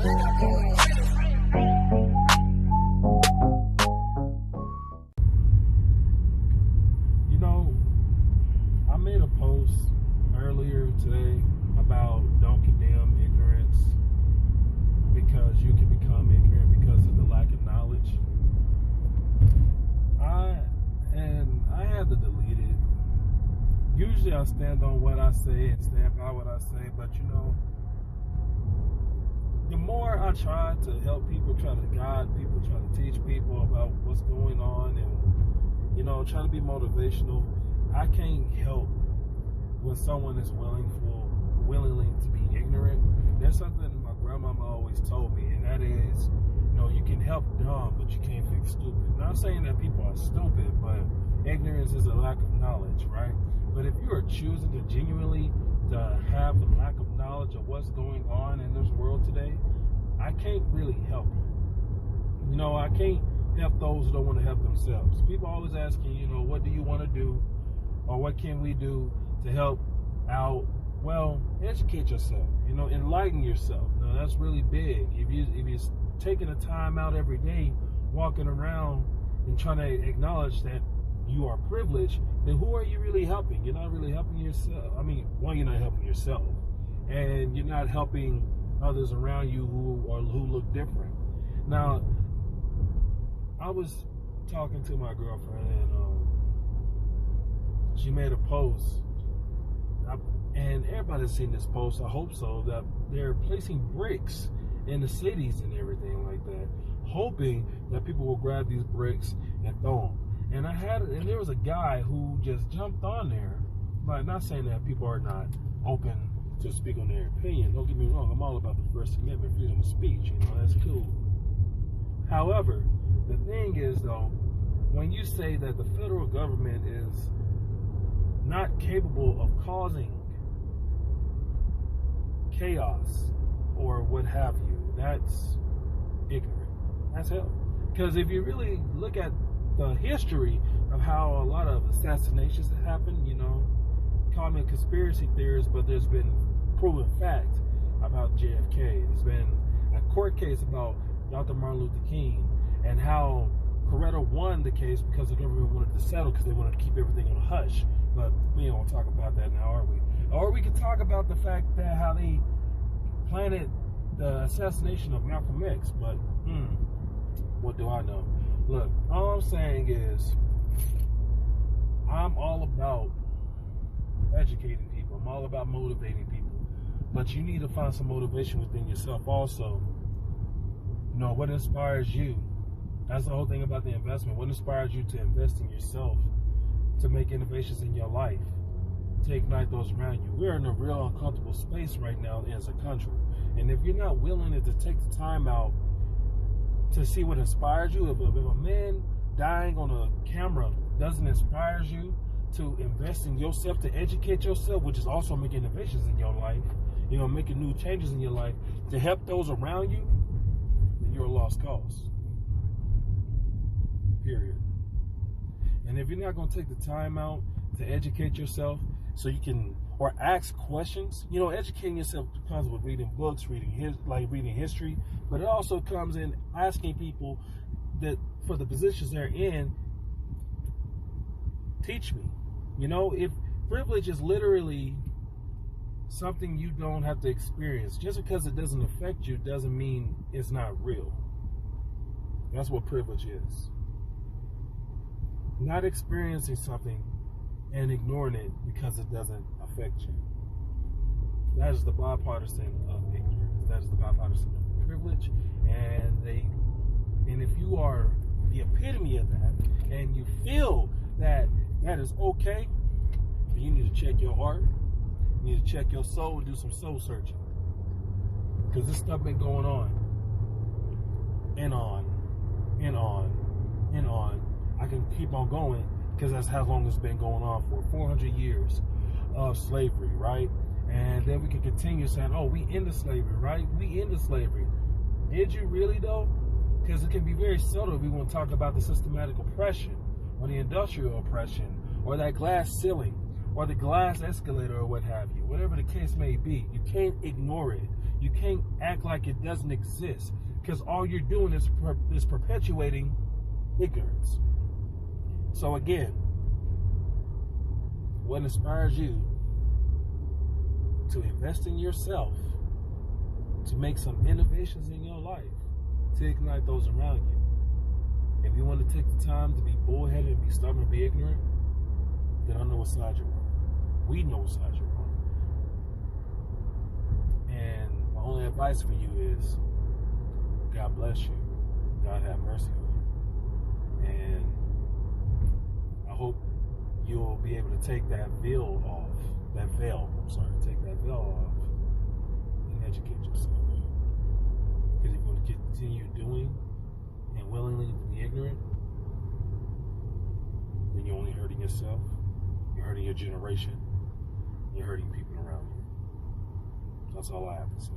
You know, I made a post earlier today about don't condemn ignorance because you can become ignorant because of the lack of knowledge. I had to delete it. Usually I stand on what I say and stand by what I say, but you know, the more I try to help people, try to guide people, try to teach people about what's going on and, you know, try to be motivational, I can't help when someone is willingly to be ignorant. There's something my grandmama always told me, and that is, you know, you can help dumb, but you can't fix stupid. Not saying that people are stupid, but ignorance is a lack of knowledge, right? But if you are choosing to genuinely to have a lack of knowledge of what's going on in this world today, I can't really help you. You know, I can't help those who don't want to help themselves. People always asking, you know, what do you want to do, or what can we do to help out? Well, educate yourself. You know, enlighten yourself. Now that's really big. If you're taking the time out every day, walking around and trying to acknowledge that you are privileged, then who are you really helping? You're not really helping yourself. I mean, one, you're not helping yourself, and you're not helping others around you who look different. Now, I was talking to my girlfriend, and she made a post, and everybody's seen this post, I hope so, that they're placing bricks in the cities and everything like that, hoping that people will grab these bricks and throw them. And there was a guy who just jumped on there. Like, not saying that people are not open to speak on their opinion. Don't get me wrong. I'm all about the First Amendment, freedom of speech. You know, that's cool. However, the thing is, though, when you say that the federal government is not capable of causing chaos or what have you, that's ignorant. That's hell. Because if you really look at the history of how a lot of assassinations have happened, you know, call me conspiracy theories, but there's been proven fact about JFK. There's been a court case about Dr. Martin Luther King, and how Coretta won the case because the government wanted to settle because they wanted to keep everything on a hush. But we don't want to talk about that now, are we? Or we could talk about the fact that how they planted the assassination of Malcolm X, but what do I know? Look, all I'm saying is I'm all about educating people. I'm all about motivating people. But you need to find some motivation within yourself also. You know, what inspires you? That's the whole thing about the investment. What inspires you to invest in yourself, to make innovations in your life, to ignite those around you? We're in a real uncomfortable space right now as a country. And if you're not willing to take the time out to see what inspires you, if a man dying on a camera doesn't inspire you to invest in yourself, to educate yourself, which is also making innovations in your life, you know, making new changes in your life, to help those around you, then you're a lost cause. Period. And if you're not going to take the time out to educate yourself so you can, or ask questions, you know, educating yourself comes with reading books, reading history, but it also comes in asking people that for the positions they're in, teach me. You know, if privilege is literally something you don't have to experience, just because it doesn't affect you doesn't mean it's not real. That's what privilege is. Not experiencing something and ignoring it because it doesn't affect you. That is the bipartisan of ignorance. That is the bipartisan of privilege. And if you are the epitome of that, and you feel that that is okay, then you need to check your heart. You need to check your soul and do some soul searching. Because this stuff been going on. And on. And on. And on. I can keep on going because that's how long it's been going on for. 400 years of slavery, right? And then we can continue saying, oh, we ended slavery, right? We ended slavery. Did you really, though? Because it can be very subtle if we want to talk about the systematic oppression or the industrial oppression or that glass ceiling or the glass escalator or what have you, whatever the case may be. You can't ignore it. You can't act like it doesn't exist, because all you're doing is perpetuating ignorance. So again, what inspires you to invest in yourself, to make some innovations in your life, to ignite those around you? If you want to take the time to be bullheaded and be stubborn and be ignorant, then I know what side you're on. We know what side you're on. And my only advice for you is, God bless you. God have mercy on you. And I hope you'll be able to take that veil off. Take that veil off and educate yourself. Because if you want to continue doing and willingly be ignorant, then you're only hurting yourself, you're hurting your generation, you're hurting people around you. That's all I have to say.